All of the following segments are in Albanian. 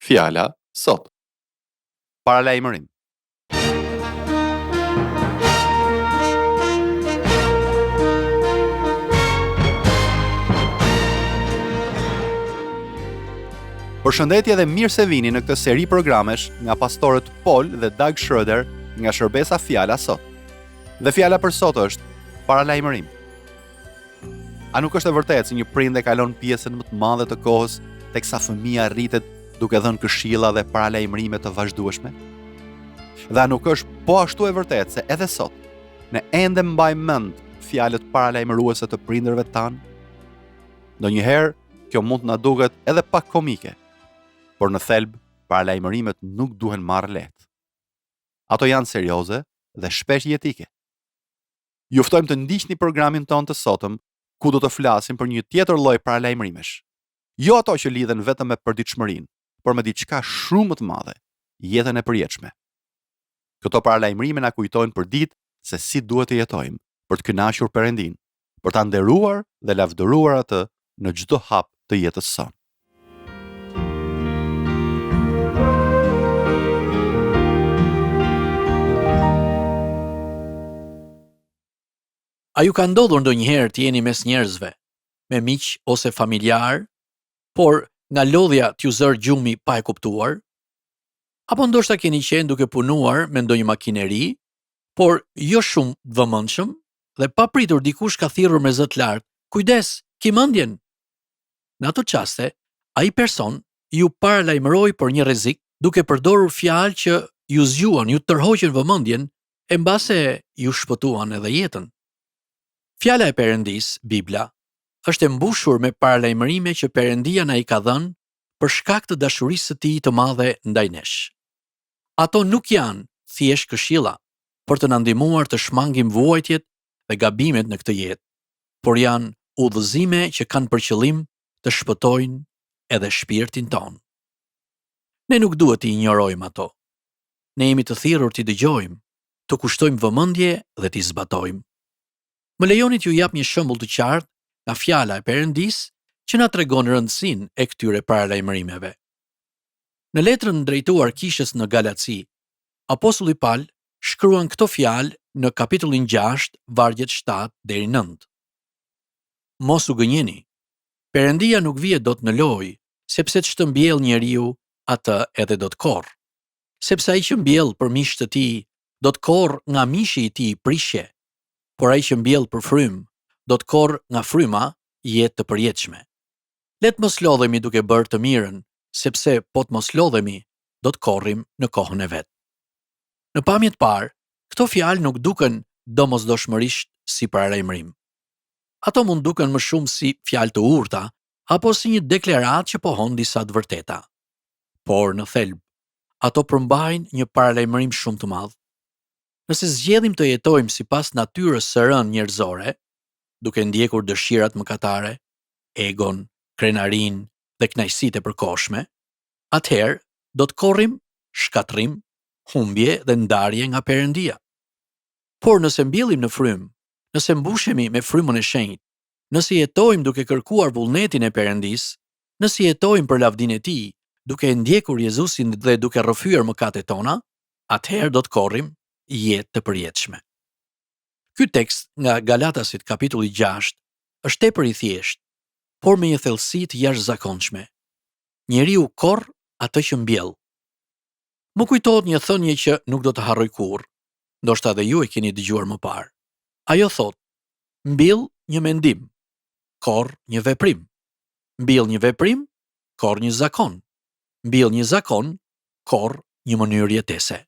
Fjala sot. Paralajmërim. Përshëndetje dhe mirë se vini në këtë seri programesh nga pastorët Paul dhe Doug Schroeder nga shërbesa Fjala sot. Dhe fjala për sot është paralajmërim. A nuk është e vërtetë se një prind e kalon pjesën më të madhe të kohës teksa fëmia rritet duke dhënë këshilla dhe paralajmërime të vazhdueshme? Dhe a nuk është po ashtu e vërtetë se edhe sot ne ende mbajmë mend fjalët paralajmëruese të prindërve tanë? Ndonjëherë kjo mund të na duket edhe pak komike, por në thelb paralajmërimet nuk duhen marrë lehtë. Ato janë serioze dhe shpesh jetike. Ju ftojmë të ndiqni programin tonë të sotëm, ku do të flasim për një tjetër lloj paralajmërimesh. Jo ato që lidhen vetëm me përditshmërinë, por me diçka shumë më të madhe, jetën e përjetshme. Këto paralajmërime na kujtojnë për ditë se si duhet të jetojmë për të kënaqur Perëndin, për ta nderuar dhe lavdëruar atë në çdo hap të jetës sonë. A ju ka ndodhur ndonjëherë të jeni mes njerëzve, me miq ose familjar, por nga lodhja t'ju zër gjumi pa e kuptuar? Apo ndoshta keni qenë duke punuar me ndonjë makineri, por jo shumë të vëmendshëm dhe pa pritur dikush ka thirrur me zë të lartë: "Kujdes, ki mendjen." Në ato çaste, ai person ju paralajmëroi për një rrezik duke përdorur fjalë që ju zgjuan, ju tërhoqën vëmendjen e mbase ju shpëtuan edhe jetën. Fjala e Perëndis, Bibla, është e mbushur me paralajmërime që Perëndia na i ka dhënë për shkak të dashurisë së tij të madhe ndaj nesh. Ato nuk janë thjesht këshilla për të na ndihmuar të shmangim vuajtjet dhe gabimet në këtë jetë, por janë udhëzime që kanë për qëllim të shpëtojnë edhe shpirtin ton. Ne nuk duhet të injorojmë ato. Ne jemi të thirrur t'i dëgjojmë, të kushtojmë vëmendje dhe t'i zbatojmë. Më lejoni t'ju jap një shembull të qartë nga fjala e Perëndis që na tregon rëndësinë e këtyre paralajmërimeve. Në letrën drejtuar kishës në Galaci, apostulli Paul shkruan këto fjalë në kapitullin 6, vargjet 7 deri 9. Mos u gënjeni. Perëndia nuk vihet dot në lojë, sepse të shtëmbjell njeriu, atë edhe do të korrë. Sepse ai që mbjell për mish të tij, do të korrë nga mishi i tij prishje, por ai që mbjell për frym, do të korrë nga fryma jetë të përjetshme. Le të mos lodhemi duke bërë të mirën, sepse po të mos lodhemi, do të korrim në kohën e vet. Në pamje të parë, këto fjalë nuk duken domosdoshmërisht si paralajmërim. Ato mund duken më shumë si fjalë të urta apo si një deklaratë që pohon disa të vërteta. Por në thelb, ato përmbajnë një paralajmërim shumë të madh. Nëse zgjedhim të jetojmë sipas natyrës së rënë njerëzore, duke ndjekur dëshirat mëkatare, egon, krenarinë dhe kënaqësitë e përkohshme, atëherë do të korrim shkatrim, humbje dhe ndarje nga Perëndia. Por nëse mbjellim në frym, nëse mbushemi me frymën e shenjtë, nëse jetojmë duke kërkuar vullnetin e Perëndis, nëse jetojmë për lavdinë e tij, duke ndjekur Jezusin dhe duke rrëfyer mëkatet tona, atëherë do të korrim jetë të përjetshme. Ky tekst nga Galatasit kapitulli 6 është tepër i thjeshtë, por me një thellësi të jashtëzakonshme. Njeriu korr atë që mbjell. Më kujtohet një thënie që nuk do të harroj kurrë, ndoshta edhe ju e keni dëgjuar më parë. Ajo thotë: mbill një mendim, korr një veprim. Mbill një veprim, korr një zakon. Mbill një zakon, korr një mënyrë jetese.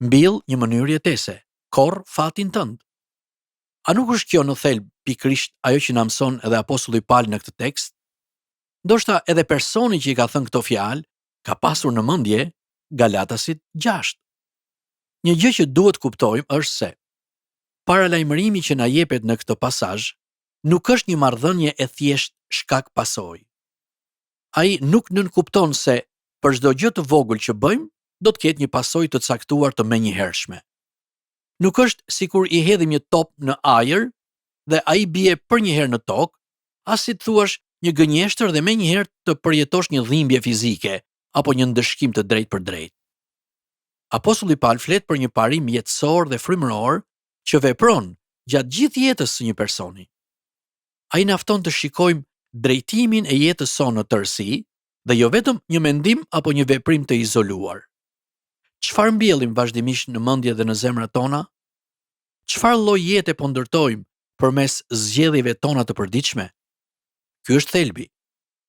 Mbill një mënyrë jetese, korr fatin tënd. A nuk është kjo në thelb pikërisht ajo që na mëson edhe apostulli Paul në këtë tekst? Ndoshta edhe personi që i ka thënë këto fjalë ka pasur në mendje Galatasit 6. Një gjë që duhet kuptojmë është se paralajmërimi që na jepet në këtë pasazh nuk është një marrëdhënie e thjesht shkak pasojë. Ai nuk nënkupton se për çdo gjë të vogël që bëjmë do të ketë një pasojë të caktuar të menjëhershme. Nuk është sikur i hedhim një top në ajër dhe ai bie për një herë në tokë, as si të thuash një gënjeshtër dhe menjëherë të përjetosh një dhimbje fizike apo një ndëshkim të drejtë për drejtë. Apostulli Paul flet për një parim jetësor dhe frymëror që vepron gjatë gjithë jetës së një personi. Ai na fton të shikojmë drejtimin e jetës sonë në tërësi dhe jo vetëm një mendim apo një veprim të izoluar. Çfarë mbjellim vazhdimisht në mendje dhe në zemrat tona? Çfarë lloj jete po ndërtojmë përmes zgjedhjeve tona të përditshme? Ky është thelbi.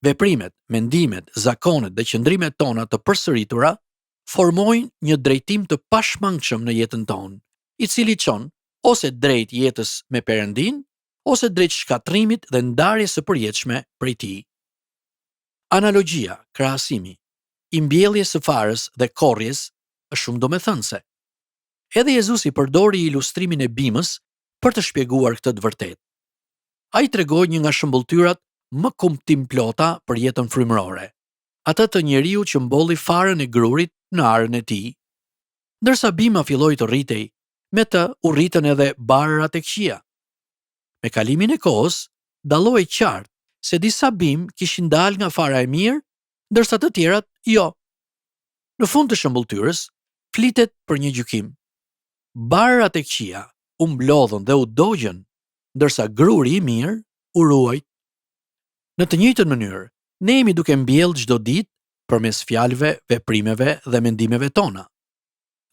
Veprimet, mendimet, zakonet dhe qëndrimet tona të përsëritura formojnë një drejtim të pashmangshëm në jetën tonë, i cili çon ose drejt jetës me Perëndin, ose drejt shkatrimit dhe ndarjes së përjetshme prej tij. Analogjia, krahasimi, i mbjelljes së farës dhe korrjes është shumë domethënëse. Edhe Jezusi përdori ilustrimin e bimës për të shpjeguar këtë të vërtetë. Ai tregoi një nga shëmbulltyrat më kuptimplota për jetën frymërore, atë të njeriu që mbolli farën e grurit në arën e tij. Ndërsa bima filloi të rritej, me të u rritën edhe barërat e këqija. Me kalimin e kohës, dalloi qartë se disa bim kishin dalë nga fara e mirë, ndërsa të tjerat jo. Në fund të shëmbulltyrës, flitet për një gjykim. Barërat e këqija u mblodhën dhe u dogjën, ndërsa gruri i mirë u ruajt. Në të njëjtën mënyrë, ne jemi duke mbjellë çdo ditë përmes fjalëve, veprimeve dhe mendimeve tona.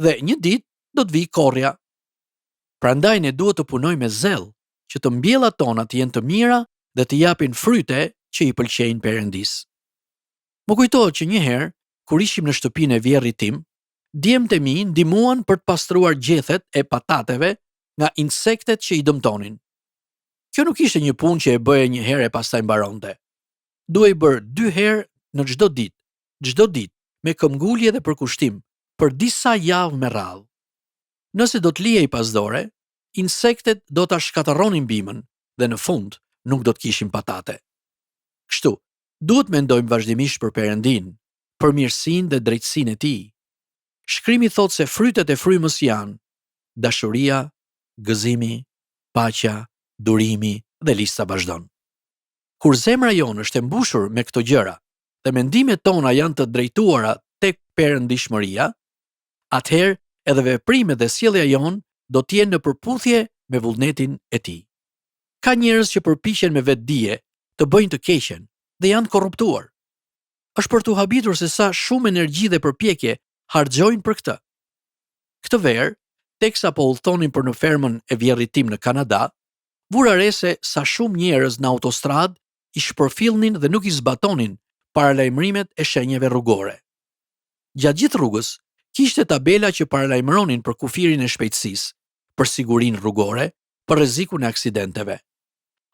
Dhe një ditë do të vijë korrja. Prandaj ne duhet të punojmë me zell që të mbjellat tona të jenë të mira dhe të japin fryte që i pëlqejnë Perëndis. Më kujtohet që një herë, kur ishim në shtëpinë e vjerrit tim, djemtë e mi ndihmuan për të pastruar gjethet e patateve nga insektet që i dëmtonin. Kjo nuk ishte një punë që e bëje një herë e pastaj mbaronte. Duhej bërë 2 herë në çdo ditë me këmbgulje dhe përkushtim për disa javë me radhë. Nëse do të lihej pas dore, insektet do ta shkatërronin bimën dhe në fund nuk do të kishim patate. Kështu, duhet mendojmë vazhdimisht për Perëndin, për mirësinë dhe drejtësinë e tij. Shkrimi thotë se frytet e frymës janë dashuria, gëzimi, paqja, durimi dhe lista vazhdon. Kur zemra jonë është e mbushur me këto gjëra dhe mendimet tona janë të drejtuara tek perëndishmëria, atëherë edhe veprimet dhe sjellja jonë do të jenë në përputhje me vullnetin e tij. Ka njerëz që përpiqen me vetdije të bëjnë të keqen dhe janë korruptuar. Është për t'u habitur se sa shumë energji dhe përpjekje harxojnë për këtë. Këtë verë, teksa po udhtonin për në fermën e vjerrit tim në Kanada, vura re se sa shumë njerëz në autostradë i shpërfillnin dhe nuk i zbatonin paralajmërimet e shenjave rrugore. Gjatë gjithë rrugës, kishte tabela që paralajmëronin për kufirin e shpejtësisë, për sigurinë rrugore, për rrezikun e aksidenteve.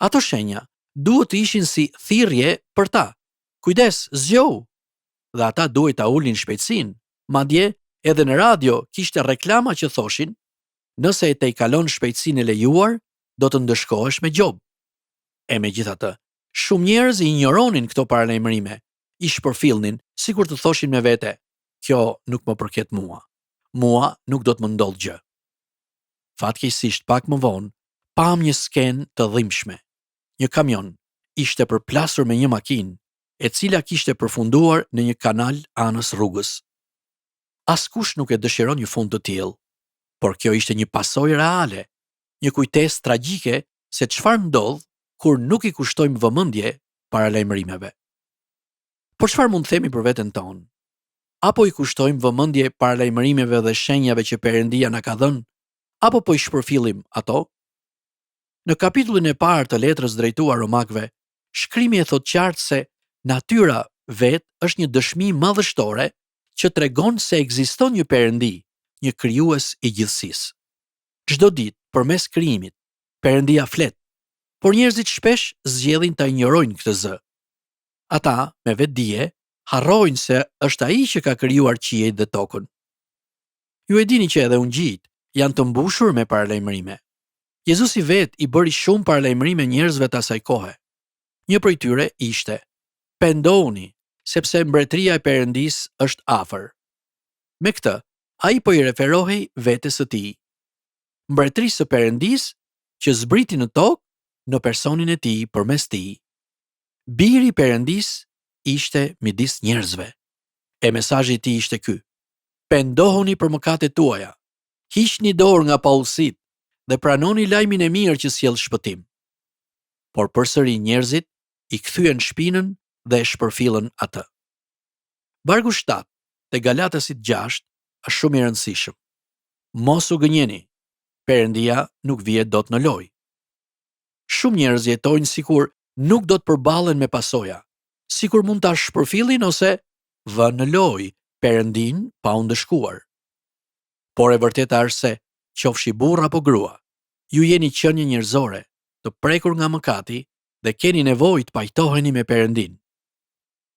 Ato shenja duhet të ishin si thirrje për ta. Kujdes, zgjohu. Dhe ata duhet ta ulnin shpejtësinë. Madje edhe në radio kishte reklama që thoshin: nëse e tejkalon shpejtësinë e lejuar, do të ndëshkohesh me gjob. E megjithatë, shumë njerëz i injoronin këto paralajmërime, i shpërfillnin sikur të thoshin me vete: kjo nuk më përket mua. Mua nuk do të më ndodh gjë. Fatkeqësisht pak më vonë, pam një skenë të dhimbshme. Një kamion ishte përplasur me një makinë, e cila kishte përfunduar në një kanal anës rrugës. Askush nuk e dëshiron një fund të tillë, por kjo ishte një pasojë reale, një kujtesë tragjike se çfarë ndodh kur nuk i kushtojmë vëmendje paralajmërimeve. Por çfarë mund të themi për veten tonë? Apo i kushtojmë vëmendje paralajmërimeve dhe shenjave që Perëndia na ka dhënë, apo po i shpërfillim ato? Në kapitullin e parë të letrës drejtuar Romakëve, shkrimi e thot qartë se natyra vetë është një dëshmi madhështore që tregon se ekziston një Perëndi, një krijues i gjithësisë. Çdo ditë, përmes krijimit, Perëndia flet, por njerëzit shpesh zgjedhin ta injorojnë këtë zë. Ata, me vetdije, harrojnë se është ai që ka krijuar qiejt dhe tokën. Ju e dini që edhe ungjijt janë të mbushur me paralajmërime. Jezusi vetë i bëri shumë paralajmërime njerëzve të asaj kohe. Një prej tyre ishte: pendohuni, sepse mbretëria e Perëndisë është afër. Me këtë, ai po i referohej vetes së tij. Mbretërisë së Perëndisë që zbriti në tokë në personin e tij përmes tij. Biri i Perëndisë ishte midis njerëzve. E mesazhi i tij ishte ky: pendohuni për mëkatet tuaja, hiqni dorë nga paullësitë dhe pranoni lajmin e mirë që sjell shpëtim. Por përsëri njerëzit i kthyen shpinën dhe e shpërfillën atë. Vargu 7 te Galatasit 6 është shumë i rëndësishëm. Mos u gënjeni, Perëndia nuk vihet dot në lojë. Shumë njerëz jetojnë sikur nuk do të përballen me pasoja, sikur mund ta shpërfillin ose vënë në lojë Perëndin pa u ndëshkuar. Por e vërteta është se, qofshi burr apo grua, ju jeni qenie njerëzore, të prekur nga mëkati dhe keni nevojë të pajtoheni me Perëndin.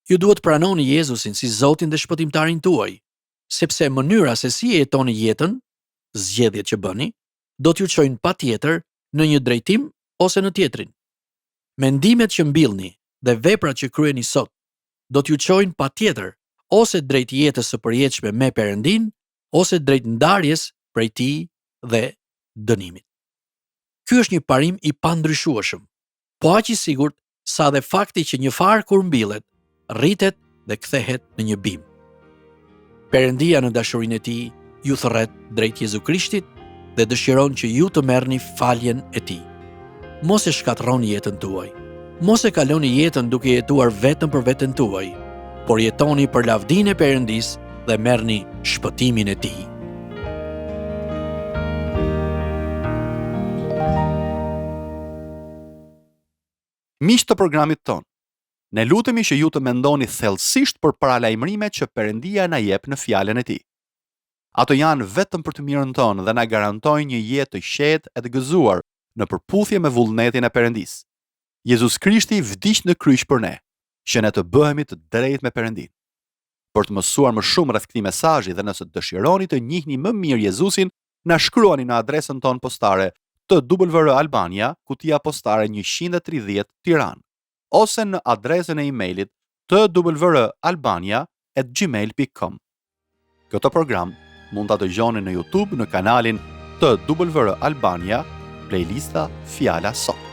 Ju duhet pranoni Jezusin si Zotin dhe Shpëtimtarin tuaj, sepse mënyra se si e jetoni jetën, zgjedhjet që bëni, do t'ju çojnë patjetër në një drejtim ose në tjetrin. Mendimet që mbillni dhe veprat që kryeni sot do t'ju çojnë patjetër ose drejt jetës së përjetshme me Perëndin, ose drejt ndarjes prej tij dhe dënimit. Ky është një parim i pandryshueshëm, po aq i sigurt sa dhe fakti që një far kur mbillet, rritet dhe kthehet në një bim. Perëndia në dashurinë e tij ju thërret drejt Jezu Krishtit dhe dëshiron që ju të merrni faljen e tij. Mos e shkatërroni jetën tuaj. Mos e kaloni jetën duke jetuar vetëm për veten tuaj, por jetoni për lavdinë e Perëndisë dhe merrni shpëtimin e tij. Miq të programit ton, ne lutemi që ju të mendoni thellësisht për paralajmërimet që Perëndia na jep në fjalën e tij. Ato janë vetëm për të mirën tonë dhe na garantojnë një jetë të qetë e të gëzuar në përputhje me vullnetin e Perëndisë. Jezus Krishti vdiq në kryq për ne, që ne të bëhemi të drejtë me Perëndin. Për të mësuar më shumë rreth këtij mesazhi dhe nëse dëshironi të njihni më mirë Jezusin, na shkruani në adresën tonë postare TWR Albania, kutia postare 130 Tiranë, ose në adresën e emailit twralbania@gmail.com. Këtë program mund ta dëgjoni në YouTube në kanalin TWR Albania, playlista Fjala Sot.